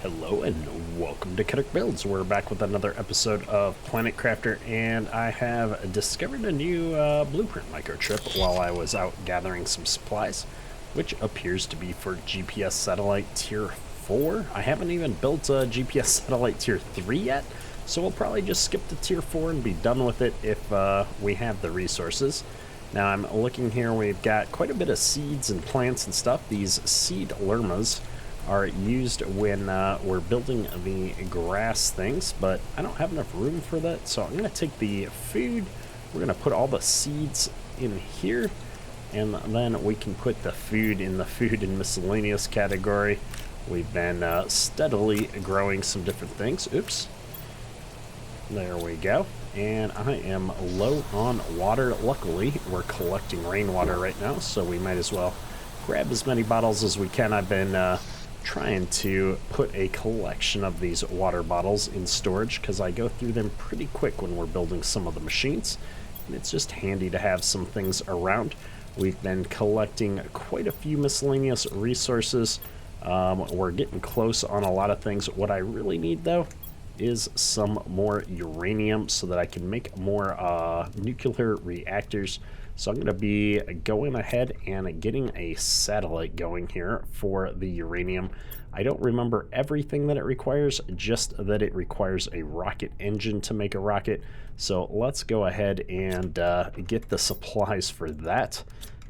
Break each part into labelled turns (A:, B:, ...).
A: Hello and welcome to Kinetic Builds. We're back with another episode of Planet Crafter, and I have discovered a new blueprint microchip while I was out gathering some supplies, which appears to be for GPS satellite tier 4. I haven't even built a GPS satellite tier 3 yet, so we'll probably just skip to tier 4 and be done with it if we have the resources. Now I'm looking here, we've got quite a bit of seeds and plants and stuff. These seed lermas are used when we're building the grass things, but I don't have enough room for that, so I'm going to take the food, we're going to put all the seeds in here, and then we can put the food in the food and miscellaneous category. We've been steadily growing some different things. Oops. There we go. And I am low on water. Luckily, we're collecting rainwater right now, so we might as well grab as many bottles as we can. I've been trying to put a collection of these water bottles in storage because I go through them pretty quick when we're building some of the machines, and it's just handy to have some things around. We've been collecting quite a few miscellaneous resources. We're getting close on a lot of things. What I really need though is some more uranium so that I can make more nuclear reactors. So I'm going to be going ahead and getting a satellite going here for the uranium. I don't remember everything that it requires, just that it requires a rocket engine to make a rocket. So let's go ahead and get the supplies for that,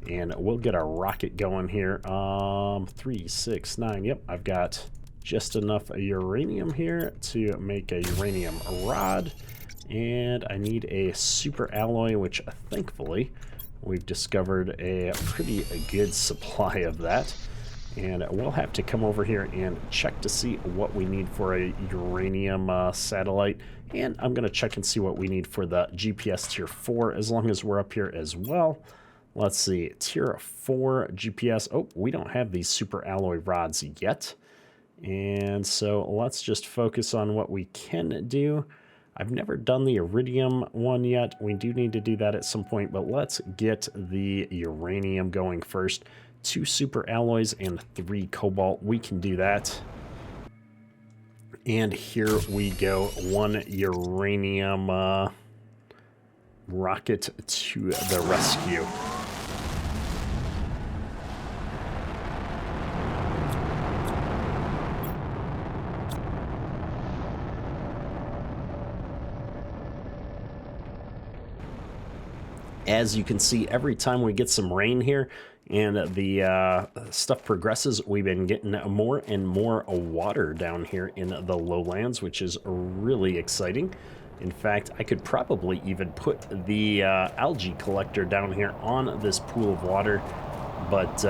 A: and we'll get a rocket going here. 3, 6, 9. Yep, I've got just enough uranium here to make a uranium rod, and I need a super alloy, which thankfully we've discovered a pretty good supply of that, and we'll have to come over here and check to see what we need for a uranium satellite, and I'm going to check and see what we need for the GPS tier 4 as long as we're up here as well. Let's see, tier 4 GPS. Oh, we don't have these super alloy rods yet, and so let's just focus on what we can do. I've never done the iridium one yet. We do need to do that at some point, but let's get the uranium going first. 2 super alloys and 3 cobalt. We can do that. And here we go. 1 uranium rocket to the rescue. As you can see, every time we get some rain here and the stuff progresses, we've been getting more and more water down here in the lowlands, which is really exciting. In fact, I could probably even put the algae collector down here on this pool of water, but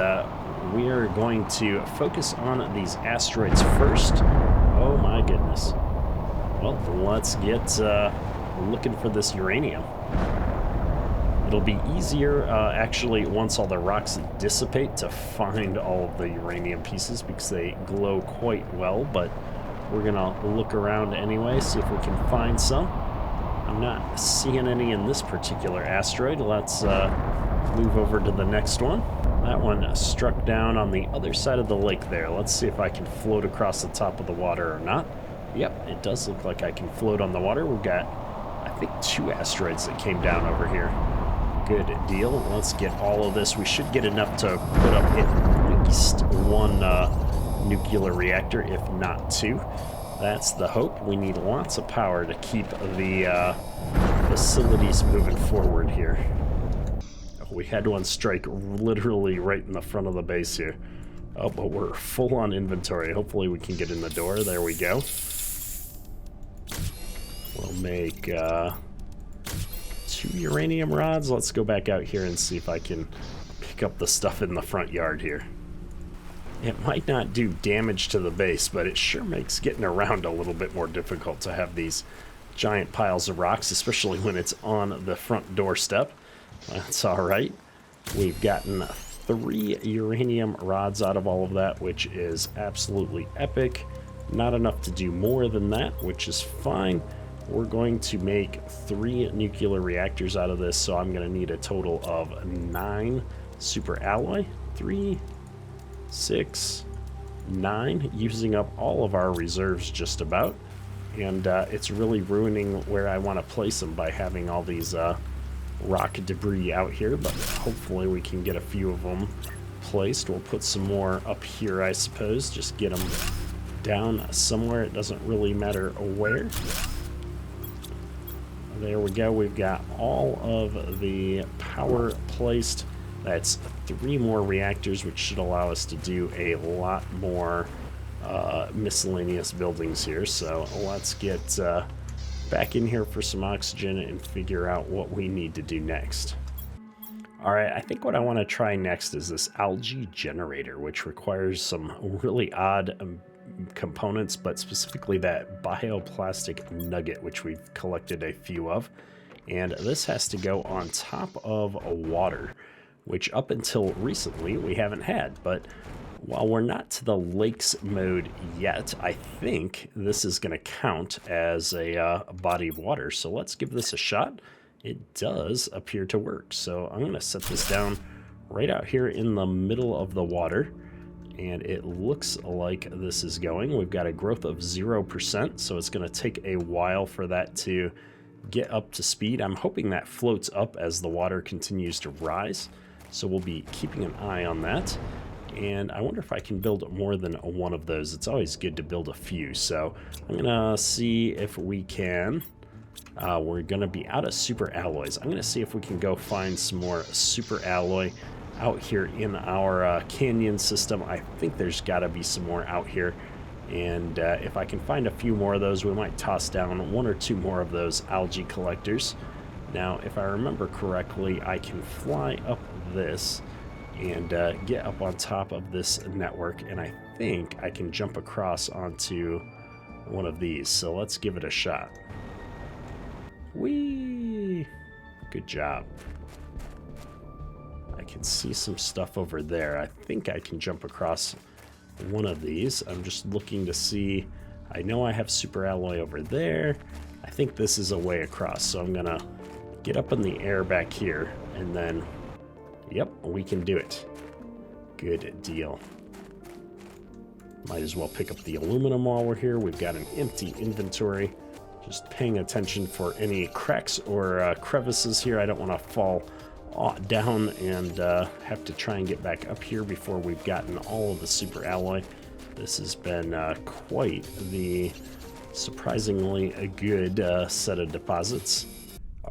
A: we are going to focus on these asteroids first. Oh my goodness. Well, let's get looking for this uranium. It'll be easier, actually, once all the rocks dissipate to find all of the uranium pieces because they glow quite well, but we're going to look around anyway, see if we can find some. I'm not seeing any in this particular asteroid. Let's move over to the next one. That one struck down on the other side of the lake there. Let's see if I can float across the top of the water or not. Yep, it does look like I can float on the water. We've got, I think, 2 asteroids that came down over here. Good deal. Let's get all of this. We should get enough to put up at least 1 nuclear reactor, if not 2. That's the hope. We need lots of power to keep the facilities moving forward here. We had one strike literally right in the front of the base here. Oh, but we're full on inventory. Hopefully we can get in the door. There we go. We'll make 2 uranium rods. Let's go back out here and see if I can pick up the stuff in the front yard here. It might not do damage to the base, but it sure makes getting around a little bit more difficult to have these giant piles of rocks, especially when it's on the front doorstep. That's all right. We've gotten 3 uranium rods out of all of that, which is absolutely epic. Not enough to do more than that, which is fine. We're going to make 3 nuclear reactors out of this, so I'm going to need a total of 9 super alloy. 3, 6, 9, using up all of our reserves just about. And it's really ruining where I want to place them by having all these rock debris out here, but hopefully we can get a few of them placed. We'll put some more up here, I suppose, just get them down somewhere. It doesn't really matter where. There we go. We've got all of the power placed. That's 3 more reactors, which should allow us to do a lot more miscellaneous buildings here. So let's get back in here for some oxygen and figure out what we need to do next. All right, I think what I want to try next is this algae generator, which requires some really odd components, but specifically that bioplastic nugget, which we've collected a few of. And this has to go on top of water, which up until recently we haven't had. But while we're not to the lakes mode yet, I think this is going to count as a body of water. So let's give this a shot. It does appear to work. So I'm going to set this down right out here in the middle of the water. And it looks like this is going. We've got a growth of 0%, so it's going to take a while for that to get up to speed. I'm hoping that floats up as the water continues to rise, so we'll be keeping an eye on that. And I wonder if I can build more than one of those. It's always good to build a few, so I'm going to see if we can. We're going to be out of super alloys. I'm going to see if we can go find some more super alloy out here in our canyon system. I think there's got to be some more out here, and if I can find a few more of those, we might toss down 1 or 2 more of those algae collectors. Now, if I remember correctly, I can fly up this and get up on top of this network, and I think I can jump across onto one of these. So let's give it a shot. Whee! Good job. I can see some stuff over there. I think I can jump across one of these. I'm just looking to see. I know I have super alloy over there. I think this is a way across, so I'm gonna get up in the air back here, and then, yep, we can do it. Good deal. Might as well pick up the aluminum while we're here. We've got an empty inventory. Just paying attention for any cracks or crevices here. I don't want to fall down and have to try and get back up here before we've gotten all of the super alloy. This has been quite the surprisingly a good set of deposits.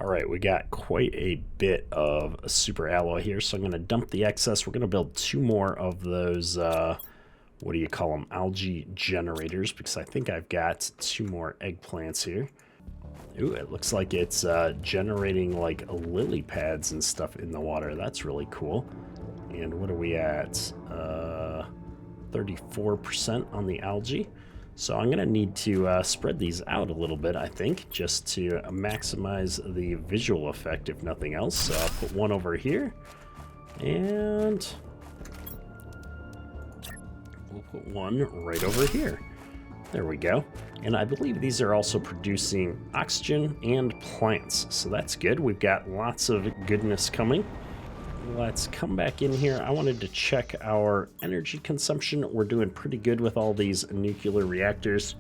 A: All right, we got quite a bit of super alloy here, so I'm going to dump the excess. We're going to build 2 more of those, what do you call them, algae generators, because I think I've got 2 more eggplants here. Ooh, it looks like it's generating like lily pads and stuff in the water. That's really cool. And what are we at? 34% on the algae. So I'm going to need to spread these out a little bit, I think, just to maximize the visual effect, if nothing else. So I'll put 1 over here, and we'll put 1 right over here. There we go. And I believe these are also producing oxygen and plants, so that's good. We've got lots of goodness coming. Let's come back in here. I wanted to check our energy consumption. We're doing pretty good with all these nuclear reactors.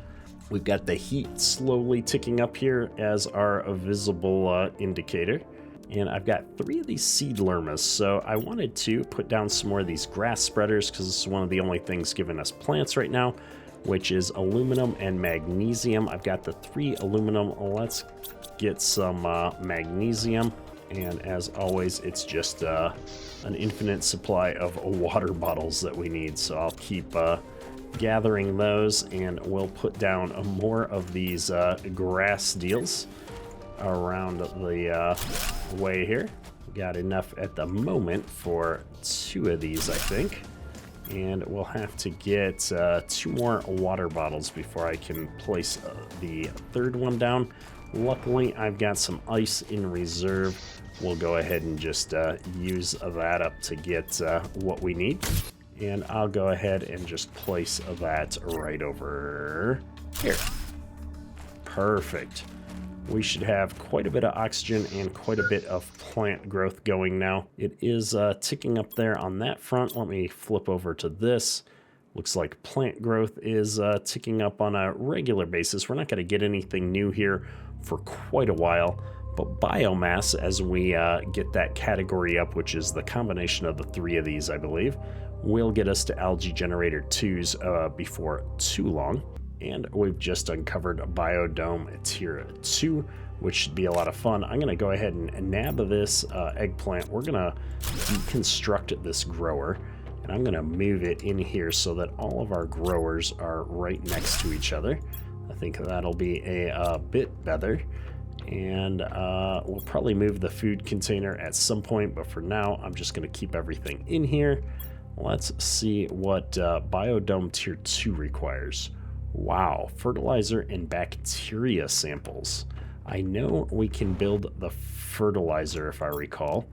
A: We've got the heat slowly ticking up here as our visible indicator. And I've got 3 of these seed lermas, so I wanted to put down some more of these grass spreaders because this is one of the only things giving us plants right now, which is aluminum and magnesium. I've got the 3 aluminum. Let's get some magnesium. And as always, it's just an infinite supply of water bottles that we need. So I'll keep gathering those, and we'll put down more of these grass deals around the way here. Got enough at the moment for 2 of these, I think. And we'll have to get 2 more water bottles before I can place the 3rd one down. Luckily, I've got some ice in reserve. We'll go ahead and just use that up to get what we need. And I'll go ahead and just place that right over here. Perfect. We should have quite a bit of oxygen and quite a bit of plant growth going now. It is ticking up there on that front. Let me flip over to this. Looks like plant growth is ticking up on a regular basis. We're not going to get anything new here for quite a while, but biomass, as we get that category up, which is the combination of the three of these, I believe, will get us to algae generator 2s before too long. And we've just uncovered biodome tier 2, which should be a lot of fun. I'm going to go ahead and nab this eggplant. We're going to deconstruct this grower, and I'm going to move it in here so that all of our growers are right next to each other. I think that'll be a bit better. And we'll probably move the food container at some point, but for now, I'm just going to keep everything in here. Let's see what biodome tier 2 requires. Wow, fertilizer and bacteria samples. I know we can build the fertilizer, if I recall,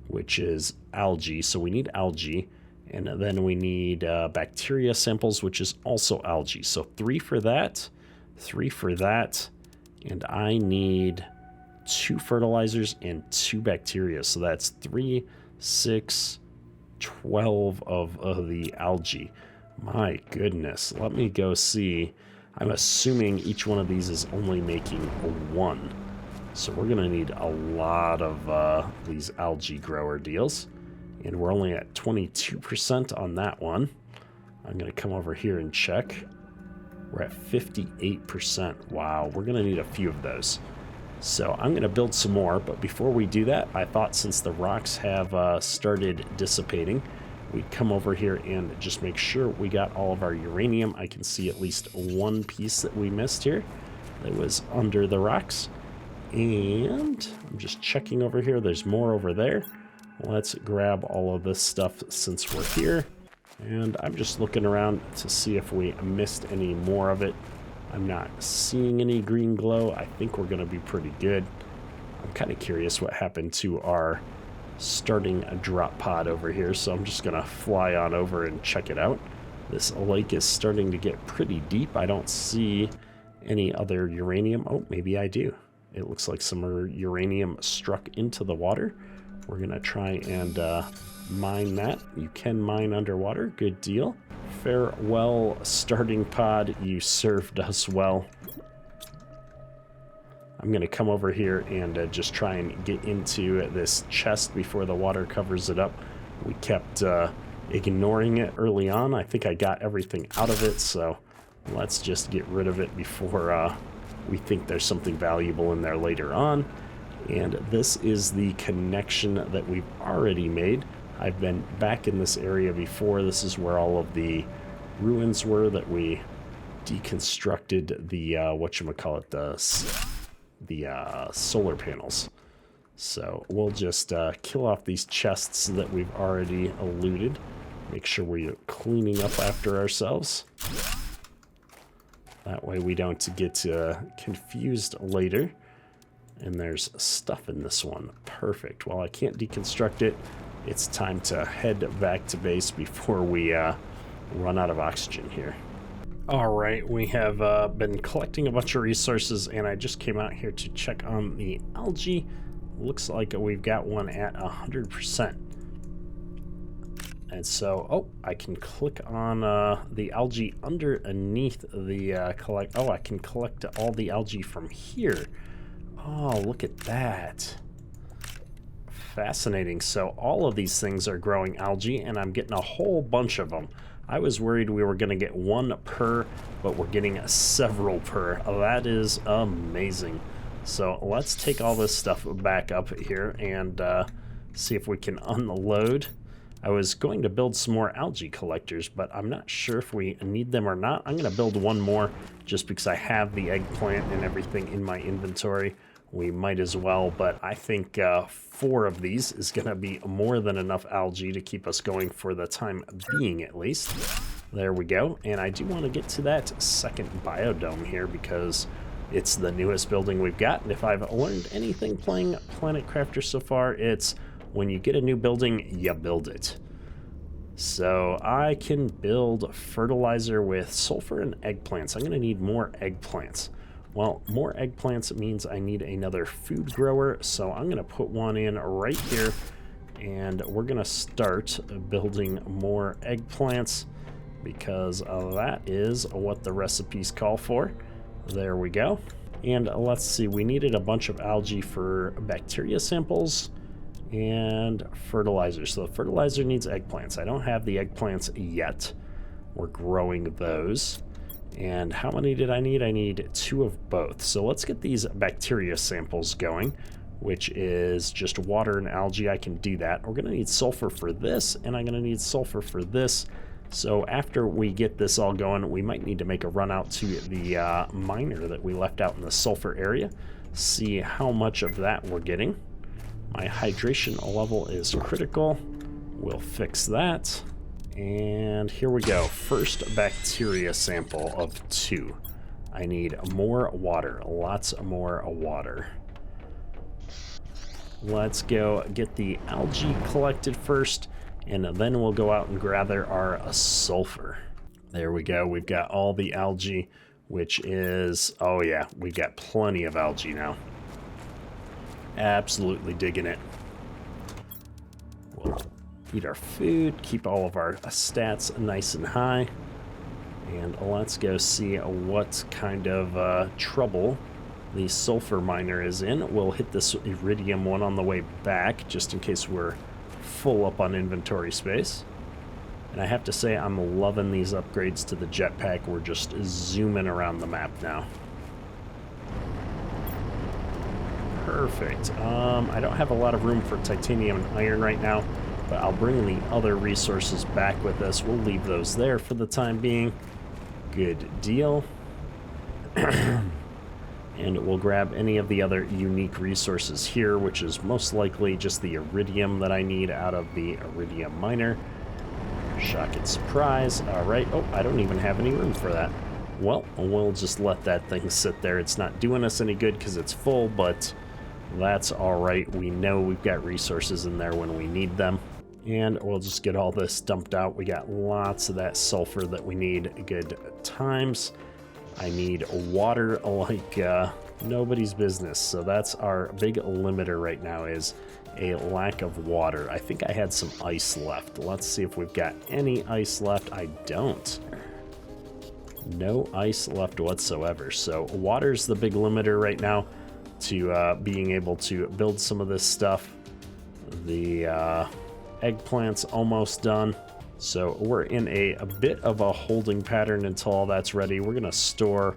A: which is algae. So we need algae, and then we need bacteria samples, which is also algae. So 3 for that, 3 for that, and I need 2 fertilizers and 2 bacteria. So that's 3, 6, 12 of the algae. My goodness, let me go see. I'm assuming each one of these is only making 1. So we're going to need a lot of these algae grower deals. And we're only at 22% on that one. I'm going to come over here and check. We're at 58%. Wow, we're going to need a few of those. So I'm going to build some more, but before we do that, I thought since the rocks have started dissipating, we'd come over here and just make sure we got all of our uranium. I can see at least one piece that we missed here that was under the rocks. And I'm just checking over here. There's more over there. Let's grab all of this stuff since we're here. And I'm just looking around to see if we missed any more of it. I'm not seeing any green glow. I think we're going to be pretty good. I'm kind of curious what happened to our starting a drop pod over here, so I'm just going to fly on over and check it out. This lake is starting to get pretty deep. I don't see any other uranium. Oh, maybe I do. It looks like some uranium struck into the water. We're going to try and mine that. You can mine underwater. Good deal. Farewell, starting pod. You served us well. I'm going to come over here and just try and get into this chest before the water covers it up. We kept ignoring it early on. I think I got everything out of it, so let's just get rid of it before we think there's something valuable in there later on. And this is the connection that we've already made. I've been back in this area before. This is where all of the ruins were that we deconstructed the whatchamacallit, the solar panels. So we'll just kill off these chests that we've already looted. Make sure we're cleaning up after ourselves. That way we don't get confused later. And there's stuff in this one. Perfect. Well, I can't deconstruct it. It's time to head back to base before we run out of oxygen here. All right, we have been collecting a bunch of resources, and I just came out here to check on the algae. Looks like we've got one at 100%. And so, oh, I can click on the algae underneath the collect. Oh, I can collect all the algae from here. Oh, look at that. Fascinating. So all of these things are growing algae, and I'm getting a whole bunch of them. I was worried we were going to get one per, but we're getting several per. That is amazing. So let's take all this stuff back up here and see if we can unload. I was going to build some more algae collectors, but I'm not sure if we need them or not. I'm going to build one more just because I have the eggplant and everything in my inventory. We might as well, but I think 4 of these is going to be more than enough algae to keep us going for the time being, at least. There we go. And I do want to get to that second biodome here because it's the newest building we've got. And if I've learned anything playing Planet Crafter so far, it's when you get a new building, you build it. So I can build fertilizer with sulfur and eggplants. I'm going to need more eggplants. Well, more eggplants means I need another food grower, so I'm going to put one in right here, and we're going to start building more eggplants. because that is what the recipes call for. There we go. And let's see, we needed a bunch of algae for bacteria samples and fertilizer. So the fertilizer needs eggplants. I don't have the eggplants yet. We're growing those. And how many did I need? I need 2 of both. So let's get these bacteria samples going, which is just water and algae. I can do that. We're going to need sulfur for this, and I'm going to need sulfur for this. So after we get this all going, we might need to make a run out to the miner that we left out in the sulfur area, see how much of that we're getting. My hydration level is critical. We'll fix that. And here we go. First bacteria sample of 2. I need more water, lots more water. Let's go get the algae collected first, and then we'll go out and gather our sulfur. There we go. We've got all the algae, which is, oh yeah, we've got plenty of algae now. Absolutely digging it. We'll eat our food, keep all of our stats nice and high, and let's go see what kind of trouble the sulfur miner is in. We'll hit this iridium one on the way back, just in case we're full up on inventory space. And I have to say, I'm loving these upgrades to the jetpack. We're just zooming around the map now. Perfect. I don't have a lot of room for titanium and iron right now, but I'll bring the other resources back with us. We'll leave those there for the time being. Good deal. And we'll grab any of the other unique resources here, which is most likely just the iridium that I need out of the iridium miner. Shock and surprise. All right. Oh, I don't even have any room for that. Well, we'll just let that thing sit there. It's not doing us any good because it's full, but that's all right. We know we've got resources in there when we need them. And we'll just get all this dumped out. We got lots of that sulfur that we need. Good times. I need water like nobody's business. So that's our big limiter right now, is a lack of water. I think I had some ice left. Let's see if we've got any ice left. I don't. No ice left whatsoever. So water's the big limiter right now to being able to build some of this stuff. The eggplant's almost done. So we're in a bit of a holding pattern until all that's ready. We're going to store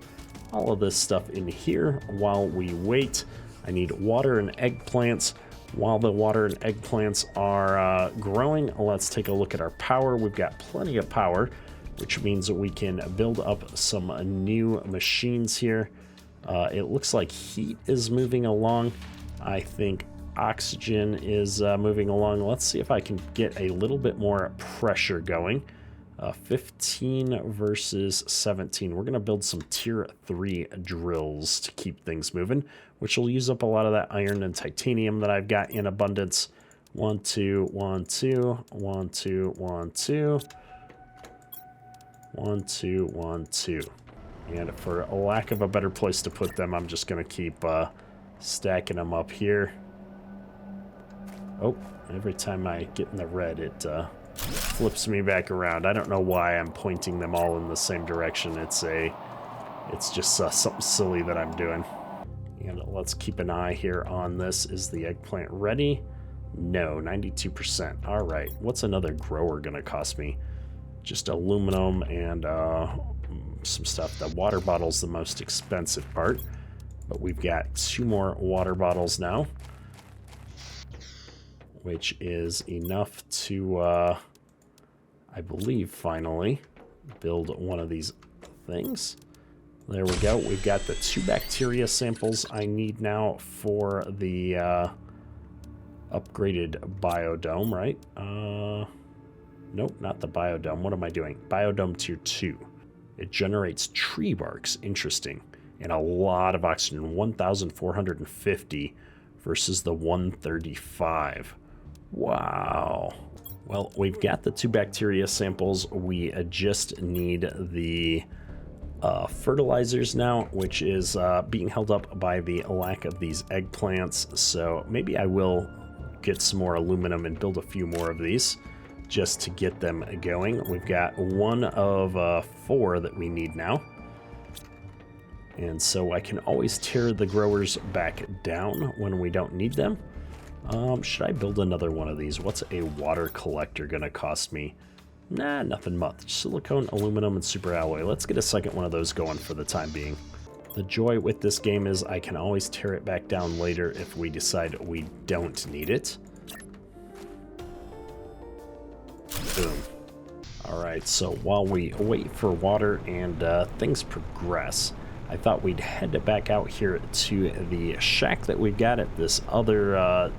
A: all of this stuff in here while we wait. I need water and eggplants. While the water and eggplants are growing, let's take a look at our power. We've got plenty of power, which means that we can build up some new machines here. It looks like heat is moving along. I think oxygen is moving along. Let's see if I can get a little bit more pressure going. 15 versus 17. We're going to build some tier 3 drills to keep things moving, which will use up a lot of that iron and titanium that I've got in abundance. 1, 2, 1, 2, 1, 2, 1, 2. 1, 2, 1, 2. And for a lack of a better place to put them, I'm just going to keep stacking them up here. Oh, every time I get in the red, it flips me back around. I don't know why I'm pointing them all in the same direction. It's just something silly that I'm doing. And let's keep an eye here on this. Is the eggplant ready? No, 92%. All right, what's another grower gonna cost me? Just aluminum and some stuff. The water bottle's the most expensive part, but we've got 2 more water bottles now, which is enough to, I believe, finally build one of these things. There we go. We've got the 2 bacteria samples I need now for the upgraded biodome, right? Nope, not the biodome. What am I doing? Biodome tier 2. It generates tree barks. Interesting. And a lot of oxygen. 1,450 versus the 135. Wow. Well, we've got the 2 bacteria samples. We just need the fertilizers now, which is being held up by the lack of these eggplants. So maybe I will get some more aluminum and build a few more of these. just to get them going. We've got one of 4 that we need now. And so I can always tear the growers back down when we don't need them. Should I build another one of these? What's a water collector gonna cost me? Nah, nothing much. Silicone, aluminum, and super alloy. Let's get a second one of those going for the time being. The joy with this game is I can always tear it back down later if we decide we don't need it. Boom. Alright, so while we wait for water and things progress, I thought we'd head back out here to the shack that we've got at this other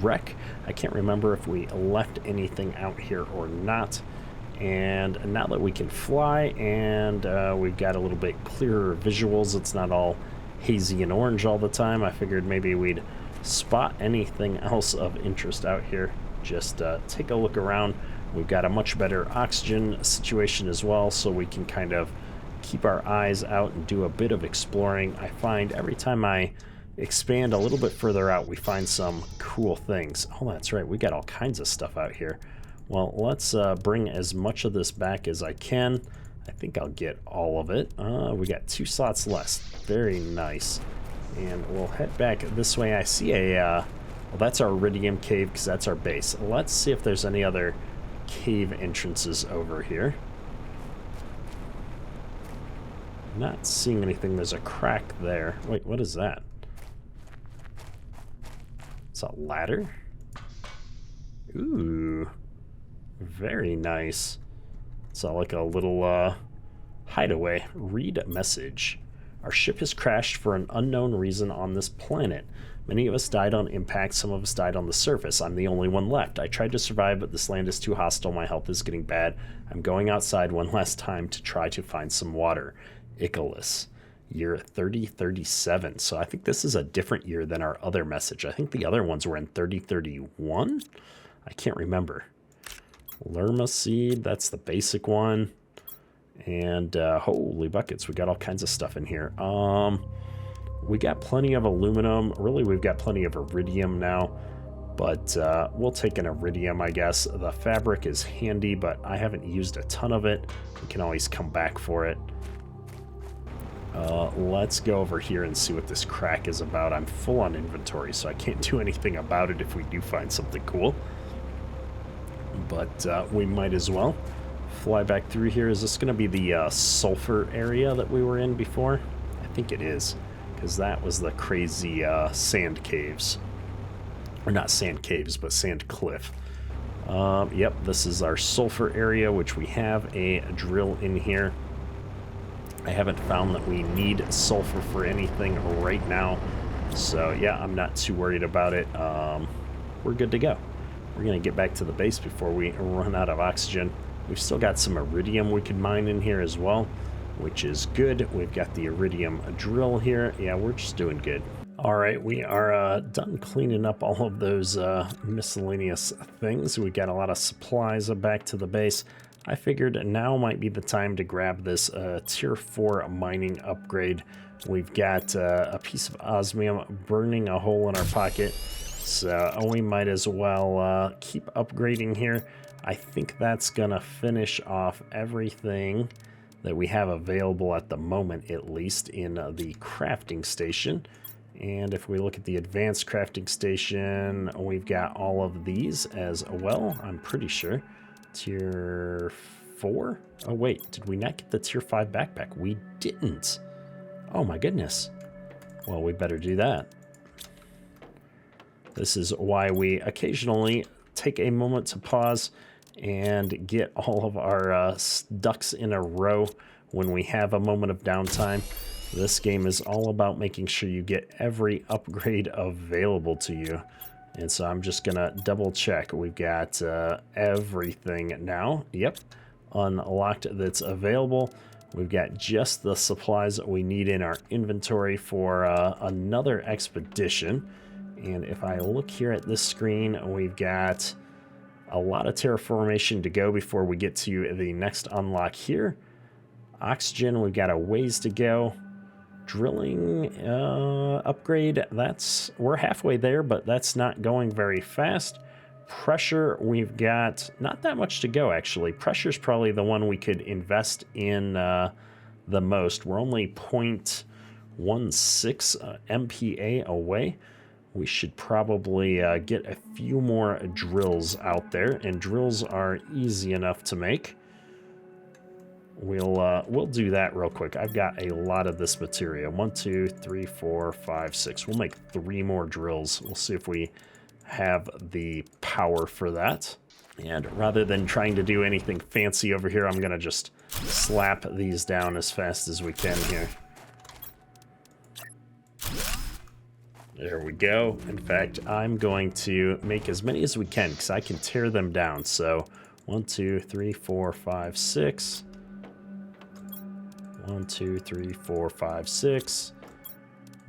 A: wreck. I can't remember if we left anything out here or not. And now that we can fly and we've got a little bit clearer visuals, it's not all hazy and orange all the time, I figured maybe we'd spot anything else of interest out here. Just take a look around. We've got a much better oxygen situation as well, so we can kind of keep our eyes out and do a bit of exploring. I find every time I expand a little bit further out, we find some cool things. Oh, that's right, we got all kinds of stuff out here. Well, let's bring as much of this back as I can. I think I'll get all of it. We got 2 slots left. Very nice. And we'll head back this way. I see a, well, that's our Iridium cave because that's our base. Let's see if there's any other cave entrances over here. Not seeing anything. There's a crack there. Wait, what is that? It's a ladder? Ooh. Very nice. It's like a little hideaway. Read message. Our ship has crashed for an unknown reason on this planet. Many of us died on impact, some of us died on the surface. I'm the only one left. I tried to survive, but this land is too hostile. My health is getting bad. I'm going outside one last time to try to find some water. Icarus. Year 3037. So I think this is a different year than our other message. I think the other ones were in 3031? I can't remember. Lerma seed, that's the basic one. And holy buckets, we got all kinds of stuff in here. We got plenty of aluminum. Really, we've got plenty of iridium now, but we'll take an iridium, I guess. The fabric is handy, but I haven't used a ton of it. We can always come back for it. Let's go over here and see what this crack is about. I'm full on inventory, so I can't do anything about it if we do find something cool. But we might as well fly back through here. Is this going to be the sulfur area that we were in before? I think it is, because that was the crazy sand caves. Or not sand caves, but sand cliff. Yep, this is our sulfur area, which we have a drill in here. I haven't found that we need sulfur for anything right now. So yeah, I'm not too worried about it. We're good to go. We're going to get back to the base before we run out of oxygen. We've still got some iridium we can mine in here as well, which is good. We've got the iridium drill here. Yeah, we're just doing good. All right, we are done cleaning up all of those miscellaneous things. We got a lot of supplies back to the base. I figured now might be the time to grab this tier 4 mining upgrade. We've got a piece of osmium burning a hole in our pocket, so we might as well keep upgrading here. I think that's gonna finish off everything that we have available at the moment, at least in the crafting station. And if we look at the advanced crafting station, we've got all of these as well, I'm pretty sure. Tier 4? Oh wait, did we not get the tier 5 backpack? We didn't. Oh my goodness. Well, we better do that. This is why we occasionally take a moment to pause and get all of our ducks in a row when we have a moment of downtime. This game is all about making sure you get every upgrade available to you. And so I'm just gonna double check. We've got everything now. Yep, unlocked that's available. We've got just the supplies that we need in our inventory for another expedition. And if I look here at this screen, we've got a lot of terraformation to go before we get to the next unlock here. Oxygen, we've got a ways to go. Drilling upgrade, we're halfway there, but that's not going very fast. Pressure, we've got not that much to go, actually. Pressure's probably the one we could invest in the most. We're only 0.16 MPa away. We should probably get a few more drills out there, and drills are easy enough to make. We'll do that real quick. I've got a lot of this material. 1, 2, 3, 4, 5, 6. We'll make 3 more drills. We'll see if we have the power for that. And rather than trying to do anything fancy over here, I'm gonna just slap these down as fast as we can here. There we go. In fact, I'm going to make as many as we can because I can tear them down. So 1, 2, 3, 4, 5, 6. 1, 2, 3, 4, 5, 6.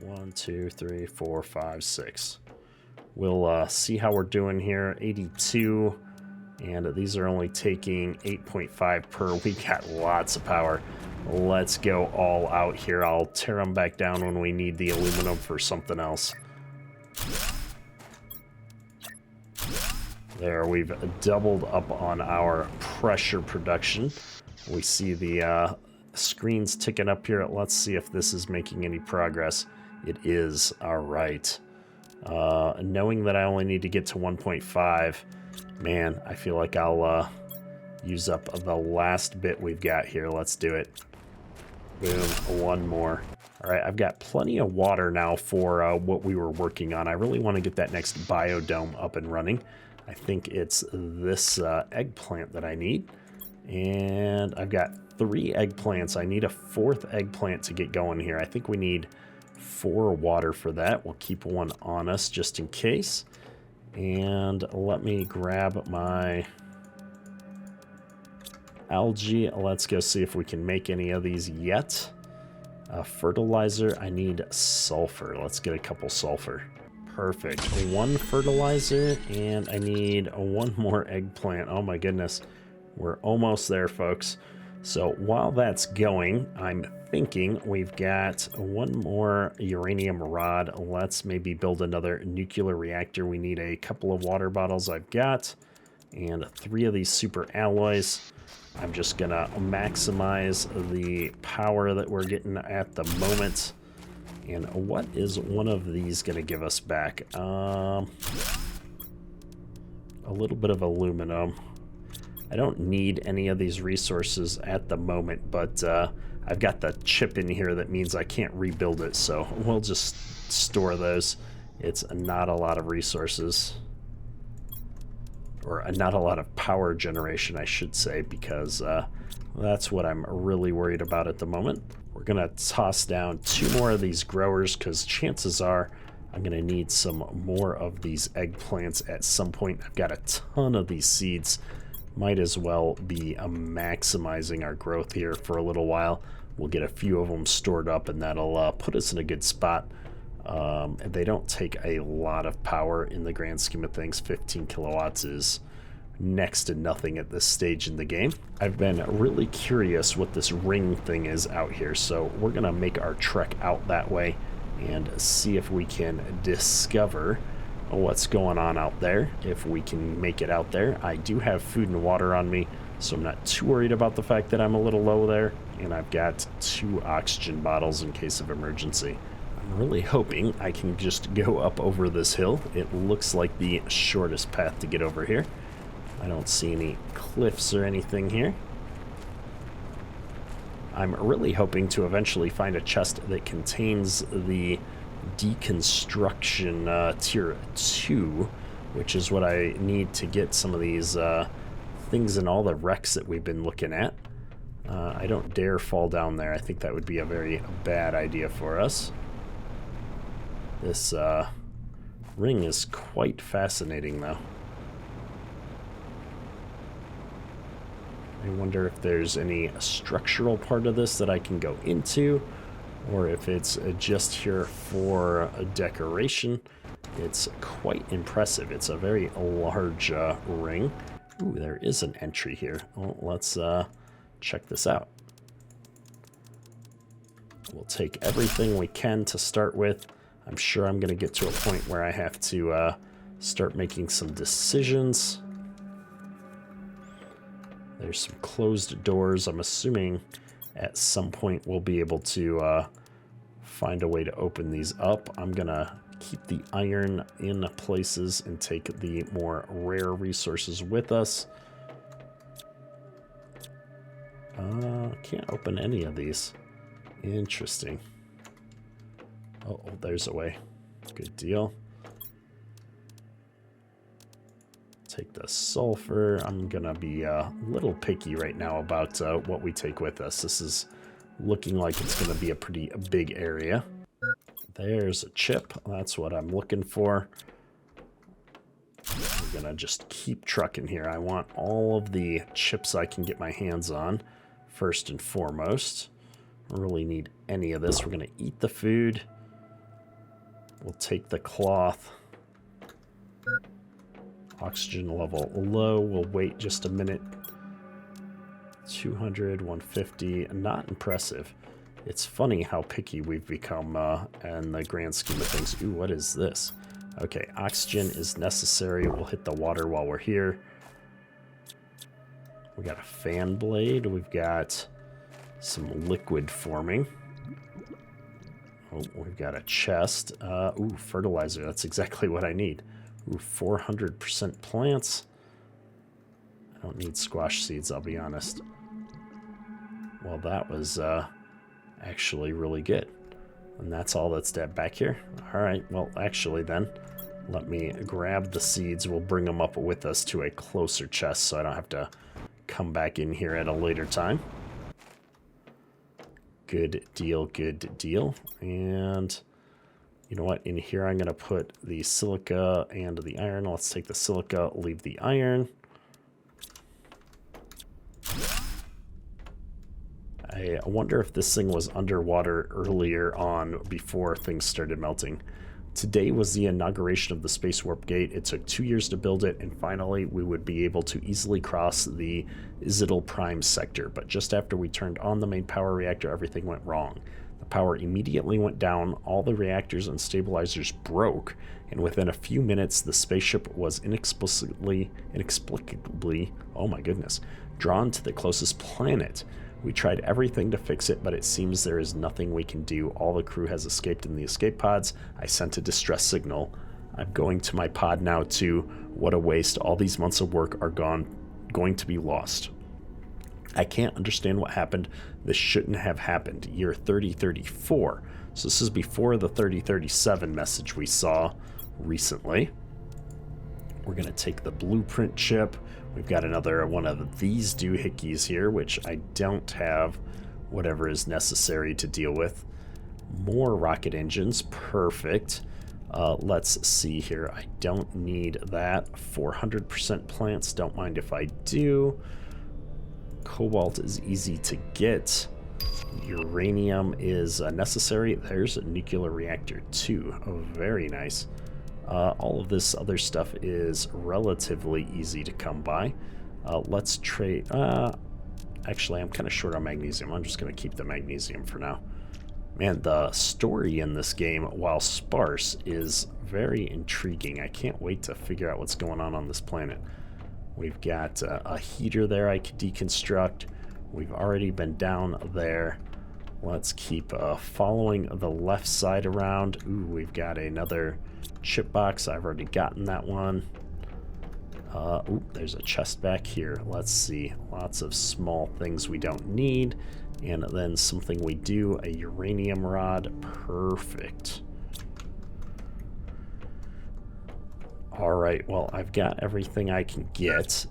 A: 1, 2, 3, 4, 5, 6. We'll see how we're doing here. 82, and these are only taking 8.5 per. We got lots of power. Let's go all out here. I'll tear them back down when we need the aluminum for something else. There, we've doubled up on our pressure production. We see the screens ticking up here. Let's see if this is making any progress. It is. All right. Knowing that I only need to get to 1.5, man, I feel like I'll use up the last bit we've got here. Let's do it. Boom, 1 more. All right, I've got plenty of water now for what we were working on. I really want to get that next biodome up and running. I think it's this eggplant that I need. And I've got 3 eggplants. I need a 4th eggplant to get going here. I think we need 4 water for that. We'll keep 1 on us just in case. And let me grab my algae. Let's go see if we can make any of these yet. Fertilizer, I need sulfur. Let's get a couple sulfur. Perfect. 1 fertilizer, and I need 1 more eggplant. Oh my goodness. We're almost there, folks. So while that's going, I'm thinking we've got 1 more uranium rod. Let's maybe build another nuclear reactor. We need a couple of water bottles I've got, and 3 of these super alloys. I'm just gonna maximize the power that we're getting at the moment. And what is one of these gonna give us back? A little bit of aluminum. I don't need any of these resources at the moment, but I've got the chip in here that means I can't rebuild it, so we'll just store those. It's not a lot of resources, or not a lot of power generation, I should say, because that's what I'm really worried about at the moment. We're gonna toss down 2 more of these growers because chances are I'm gonna need some more of these eggplants at some point. I've got a ton of these seeds. Might as well be maximizing our growth here for a little while. We'll get a few of them stored up, and that'll put us in a good spot. They don't take a lot of power in the grand scheme of things. 15 kilowatts is next to nothing at this stage in the game. I've been really curious what this ring thing is out here, so we're gonna make our trek out that way and see if we can discover what's going on out there, if we can make it out there. I do have food and water on me, so I'm not too worried about the fact that I'm a little low there, and I've got 2 oxygen bottles in case of emergency. I'm really hoping I can just go up over this hill. It looks like the shortest path to get over here. I don't see any cliffs or anything here. I'm really hoping to eventually find a chest that contains the deconstruction tier 2, which is what I need to get some of these things in all the wrecks that we've been looking at. I don't dare fall down there. I think that would be a very bad idea for us. This ring is quite fascinating, though. I wonder if there's any structural part of this that I can go into, or if it's just here for a decoration. It's quite impressive. It's a very large ring. Ooh, there is an entry here. Well, let's check this out. We'll take everything we can to start with. I'm sure I'm going to get to a point where I have to start making some decisions. There's some closed doors. I'm assuming at some point we'll be able to find a way to open these up. I'm gonna keep the iron in places and take the more rare resources with us. Can't open any of these. Interesting. Oh, there's a way. Good deal. Take the sulfur. I'm gonna be a little picky right now about what we take with us. This is looking like it's gonna be a pretty big area. There's a chip. That's what I'm looking for. I'm gonna just keep trucking here. I want all of the chips I can get my hands on, first and foremost. I don't really need any of this. We're gonna eat the food. We'll take the cloth. Oxygen level low. We'll wait just a minute. 200, 150. Not impressive. It's funny how picky we've become in the grand scheme of things. Ooh, what is this? Okay, oxygen is necessary. We'll hit the water while we're here. We got a fan blade. We've got some liquid forming. Oh, we've got a chest. Ooh, fertilizer. That's exactly what I need. Ooh, 400% plants. I don't need squash seeds, I'll be honest. Well, that was actually really good. And that's all that's back here. All right, well, actually then, let me grab the seeds. We'll bring them up with us to a closer chest so I don't have to come back in here at a later time. Good deal, good deal. And you know what? In here, I'm going to put the silica and the iron. Let's take the silica, leave the iron. I wonder if this thing was underwater earlier on before things started melting. Today was the inauguration of the Space Warp Gate. It took 2 years to build it, and finally we would be able to easily cross the Zittel Prime sector. But just after we turned on the main power reactor, everything went wrong. The power immediately went down, all the reactors and stabilizers broke, and within a few minutes the spaceship was inexplicably, oh my goodness, drawn to the closest planet. We tried everything to fix it, but it seems there is nothing we can do. All the crew has escaped in the escape pods. I sent a distress signal. I'm going to my pod now too. What a waste. All these months of work are going to be lost. I can't understand what happened. This shouldn't have happened. Year 3034. So this is before the 3037 message we saw recently. We're going to take the blueprint chip. We've got another one of these doohickeys here, which I don't have whatever is necessary to deal with. More rocket engines. Perfect. Let's see here. I don't need that. 400% plants. Don't mind if I do. Cobalt is easy to get. Uranium is necessary. There's a nuclear reactor too. Oh, very nice. All of this other stuff is relatively easy to come by. Let's trade. Actually, I'm kind of short on magnesium. I'm just going to keep the magnesium for now. Man, the story in this game, while sparse, is very intriguing. I can't wait to figure out what's going on this planet. We've got a heater there I could deconstruct. We've already been down there. Let's keep following the left side around. Ooh, we've got another chip box. I've already gotten that one. Ooh, there's a chest back here. Let's see. Lots of small things we don't need. And then something we do, a uranium rod. Perfect. All right, well, I've got everything I can get.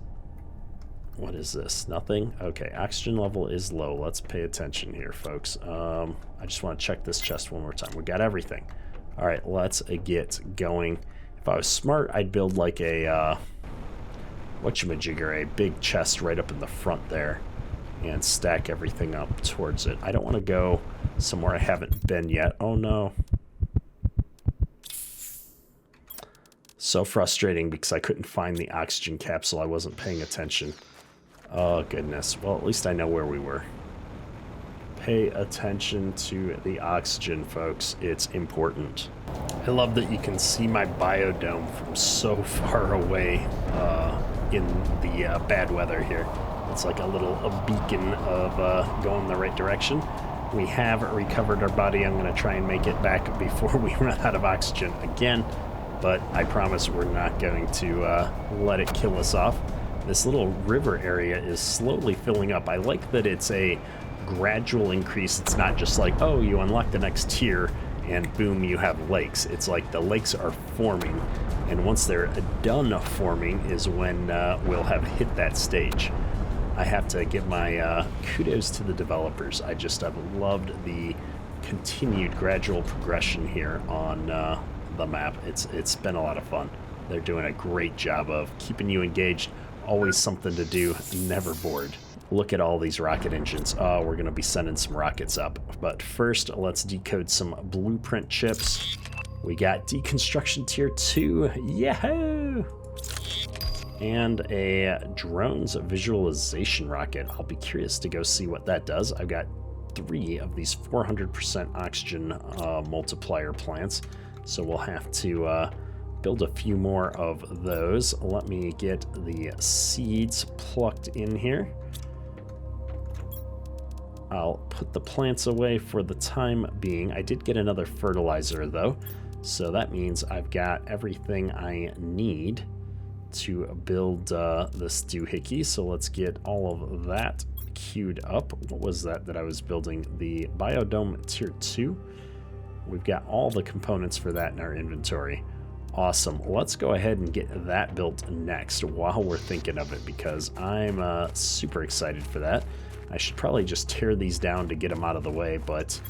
A: What is this? Nothing? Okay, oxygen level is low. Let's pay attention here, folks. I just want to check this chest one more time. We got everything. All right, let's get going. If I was smart, I'd build like a, whatchamajigger, a big chest right up in the front there and stack everything up towards it. I don't want to go somewhere I haven't been yet. Oh, no. So frustrating because I couldn't find the oxygen capsule. I wasn't paying attention. Oh, goodness. Well, at least I know where we were. Pay attention to the oxygen, folks. It's important. I love that you can see my biodome from so far away in the bad weather here. It's like a beacon of going the right direction. We have recovered our body. I'm going to try and make it back before we run out of oxygen again, but I promise we're not going to let it kill us off. This little river area is slowly filling up. I like that it's a gradual increase. It's not just like, oh, you unlock the next tier and boom, you have lakes. It's like the lakes are forming, and once they're done forming is when we'll have hit that stage. I have to give my kudos to the developers. I've loved the continued gradual progression here on the map. It's been a lot of fun. They're doing a great job of keeping you engaged. Always something to do, never bored. Look at all these rocket engines. Oh, we're going to be sending some rockets up. But first, let's decode some blueprint chips. We got deconstruction tier 2. Yahoo! And a drones visualization rocket. I'll be curious to go see what that does. I've got 3 of these 400% oxygen multiplier plants. So we'll have to build a few more of those. Let me get the seeds plucked in here. I'll put the plants away for the time being. I did get another fertilizer though, so that means I've got everything I need to build this doohickey. So let's get all of that queued up. What was that I was building? The biodome tier 2. We've got all the components for that in our inventory. Awesome. Let's go ahead and get that built next while we're thinking of it, because I'm super excited for that. I should probably just tear these down to get them out of the way, but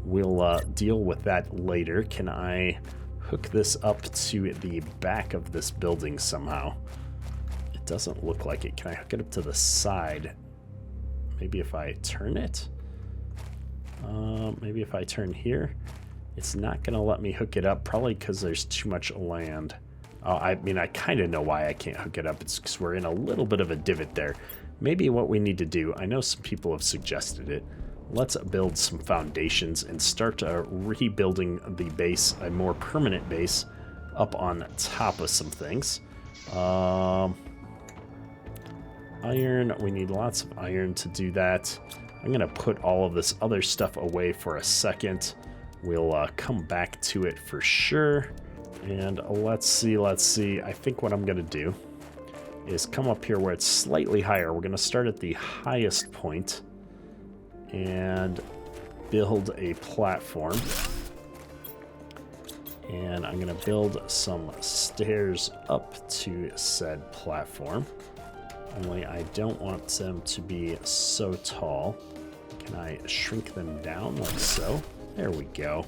A: we'll deal with that later. Can I hook this up to the back of this building somehow? It doesn't look like it. Can I hook it up to the side? Maybe if I turn it? Maybe if I turn here? It's not going to let me hook it up, probably because there's too much land. I mean, I kind of know why I can't hook it up. It's because we're in a little bit of a divot there. Maybe what we need to do, I know some people have suggested it, let's build some foundations and start rebuilding the base, a more permanent base, up on top of some things. Iron, we need lots of iron to do that. I'm going to put all of this other stuff away for a second. We'll come back to it for sure. And let's see. I think what I'm going to do is come up here where it's slightly higher. We're going to start at the highest point and build a platform. And I'm going to build some stairs up to said platform. Only I don't want them to be so tall. Can I shrink them down like so? There we go.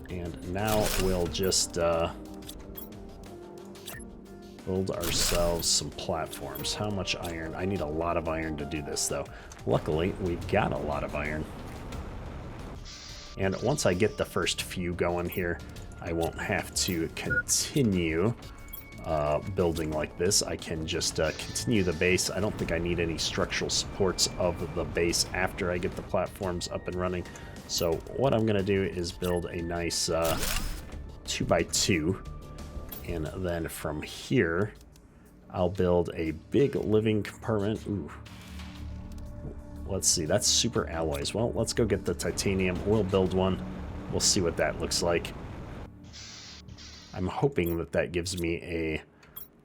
A: And now we'll just build ourselves some platforms. How much iron? I need a lot of iron to do this though. Luckily, we've got a lot of iron. And once I get the first few going here, I won't have to continue building like this. I can just continue the base. I don't think I need any structural supports of the base after I get the platforms up and running. So what I'm going to do is build a nice 2x2, and then from here I'll build a big living compartment. Ooh. Let's see, that's super alloys. Well, let's go get the titanium. We'll build one. We'll see what that looks like. I'm hoping that that gives me a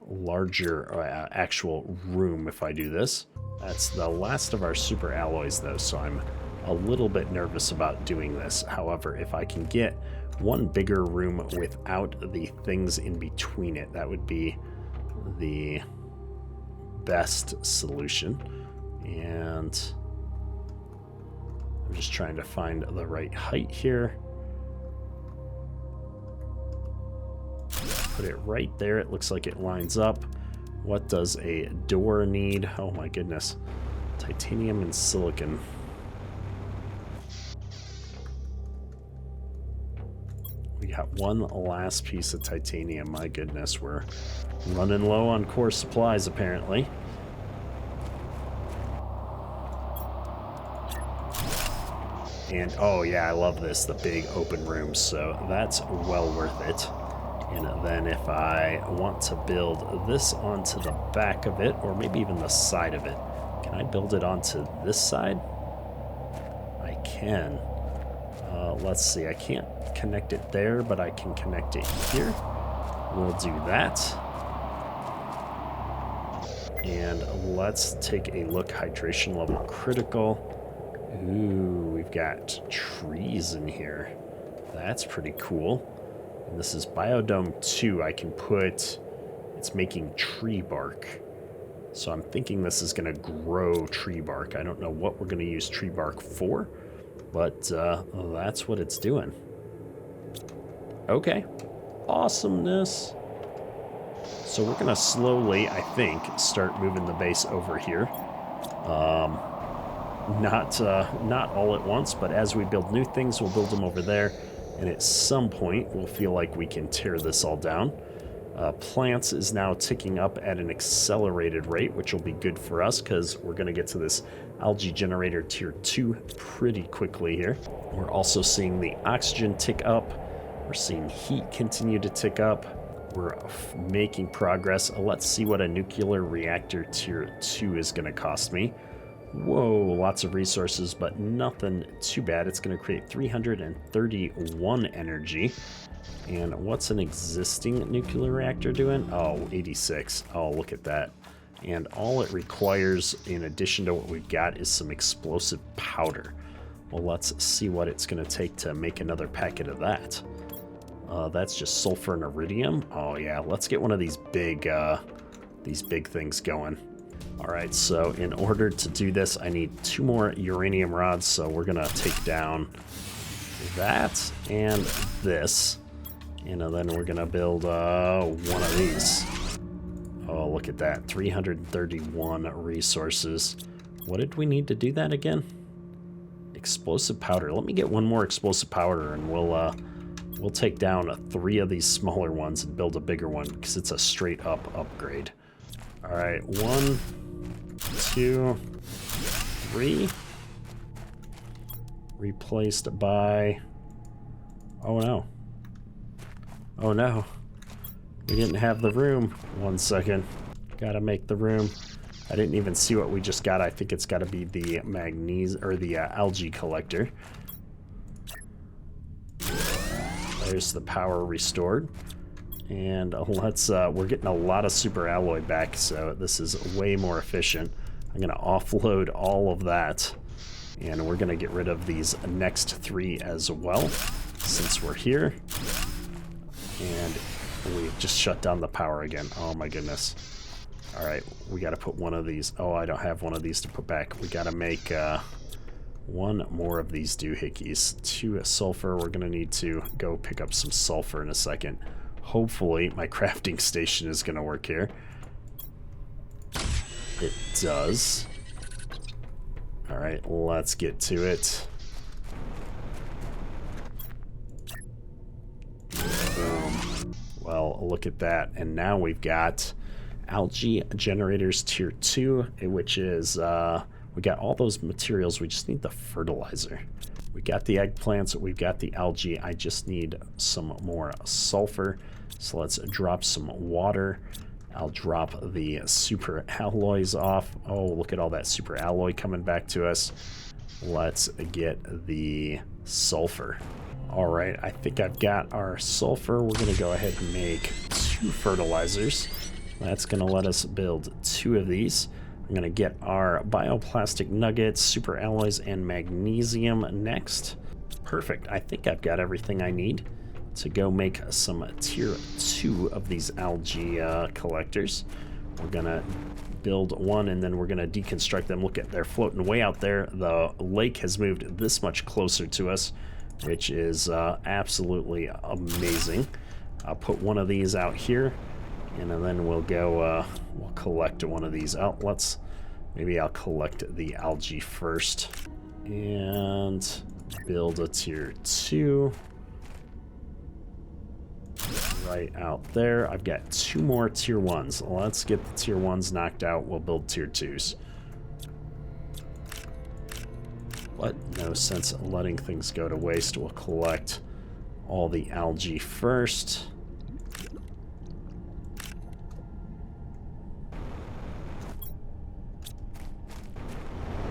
A: larger actual room if I do this. That's the last of our super alloys though, so I'm a little bit nervous about doing this. However, if I can get one bigger room without the things in between it, that would be the best solution. And I'm just trying to find the right height here. Put it right there. It looks like it lines up. What does a door need? Oh my goodness. Titanium and silicon. We got one last piece of titanium. My goodness, we're running low on core supplies apparently. And oh yeah, I love this, the big open rooms, so that's well worth it. And then if I want to build this onto the back of it, or maybe even the side of it, can I build it onto this side? I can. Let's see, I can't connect it there, but I can connect it here. We'll do that. And let's take a look. Hydration level critical. Ooh, we've got trees in here. That's pretty cool. And this is Biodome 2. I can put... It's making tree bark. So I'm thinking this is going to grow tree bark. I don't know what we're going to use tree bark for, but that's what it's doing. Okay. Awesomeness. So we're going to slowly, I think, start moving the base over here. Not all at once, but as we build new things, we'll build them over there. And at some point, we'll feel like we can tear this all down. Plants is now ticking up at an accelerated rate, which will be good for us because we're going to get to this algae generator tier 2 pretty quickly here. We're also seeing the oxygen tick up. We're seeing heat continue to tick up. We're making progress. Let's see what a nuclear reactor tier 2 is going to cost me. Whoa, lots of resources, but nothing too bad. It's going to create 331 energy. And what's an existing nuclear reactor doing? Oh, 86. Oh, look at that. And all it requires, in addition to what we've got, is some explosive powder. Well, let's see what it's going to take to make another packet of that. That's just sulfur and iridium. Oh, yeah. Let's get one of these big things going. All right, so in order to do this, I need 2 more uranium rods. So we're going to take down that and this. And then we're going to build one of these. Oh, look at that. 331 resources. What did we need to do that again? Explosive powder. Let me get one more explosive powder and we'll take down 3 of these smaller ones and build a bigger one because it's a straight up upgrade. All right, 1, 2, 3. Replaced by... Oh no. Oh no. We didn't have the room. 1 second. Gotta make the room. I didn't even see what we just got. I think it's gotta be the magnesium or the algae collector. There's the power restored. And let's, we're getting a lot of super alloy back, so this is way more efficient. I'm gonna offload all of that. And we're gonna get rid of these next 3 as well, since we're here. And we just shut down the power again. Oh my goodness. All right, we got to put one of these. Oh, I don't have one of these to put back. We got to make 1 more of these doohickeys. 2 sulfur. We're going to need to go pick up some sulfur in a second. Hopefully my crafting station is going to work here. It does. All right, let's get to it. Well, look at that. And now we've got algae generators tier 2, which is, we got all those materials. We just need the fertilizer. We got the eggplants. We've got the algae. I just need some more sulfur. So let's drop some water. I'll drop the super alloys off. Oh, look at all that super alloy coming back to us. Let's get the sulfur. All right, I think I've got our sulfur. We're going to go ahead and make 2 fertilizers. That's going to let us build 2 of these. I'm going to get our bioplastic nuggets, super alloys, and magnesium next. Perfect. I think I've got everything I need to go make some tier 2 of these algae collectors. We're going to build 1 and then we're going to deconstruct them. Look at, they're floating way out there. The lake has moved this much closer to us, which is absolutely amazing. I'll put one of these out here, and then we'll go, we'll collect one of these out. Maybe I'll collect the algae first, and build a tier 2. Right out there. I've got 2 more tier 1s. Let's get the tier 1s knocked out. We'll build tier 2s. What? No sense letting things go to waste. We'll collect all the algae first.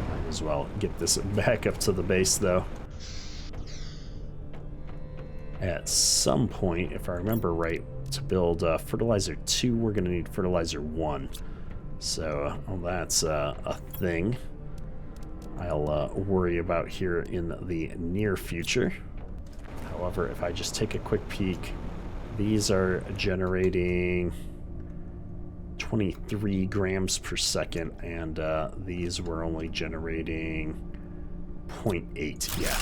A: Might as well get this back up to the base, though. At some point, if I remember right, to build fertilizer 2, we're going to need fertilizer 1. So that's a thing I'll worry about here in the near future. However, if I just take a quick peek, these are generating 23 grams per second, and these were only generating 0.8. Yeah,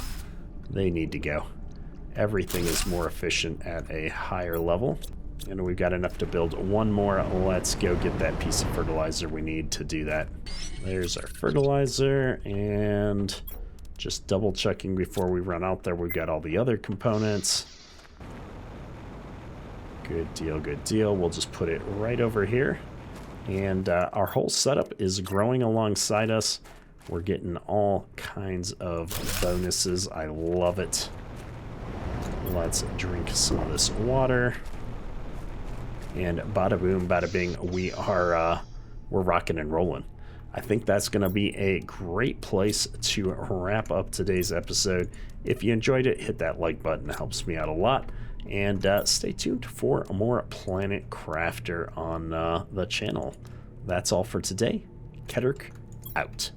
A: they need to go. Everything is more efficient at a higher level. And we've got enough to build one more. Let's go get that piece of fertilizer we need to do that. There's our fertilizer, and just double checking before we run out there, we've got all the other components. Good deal, good deal. We'll just put it right over here. And our whole setup is growing alongside us. We're getting all kinds of bonuses. I love it. Let's drink some of this water. And bada boom, bada bing, we're rocking and rolling. I think that's going to be a great place to wrap up today's episode. If you enjoyed it, hit that like button. It helps me out a lot. And stay tuned for more Planet Crafter on the channel. That's all for today. Keterk out.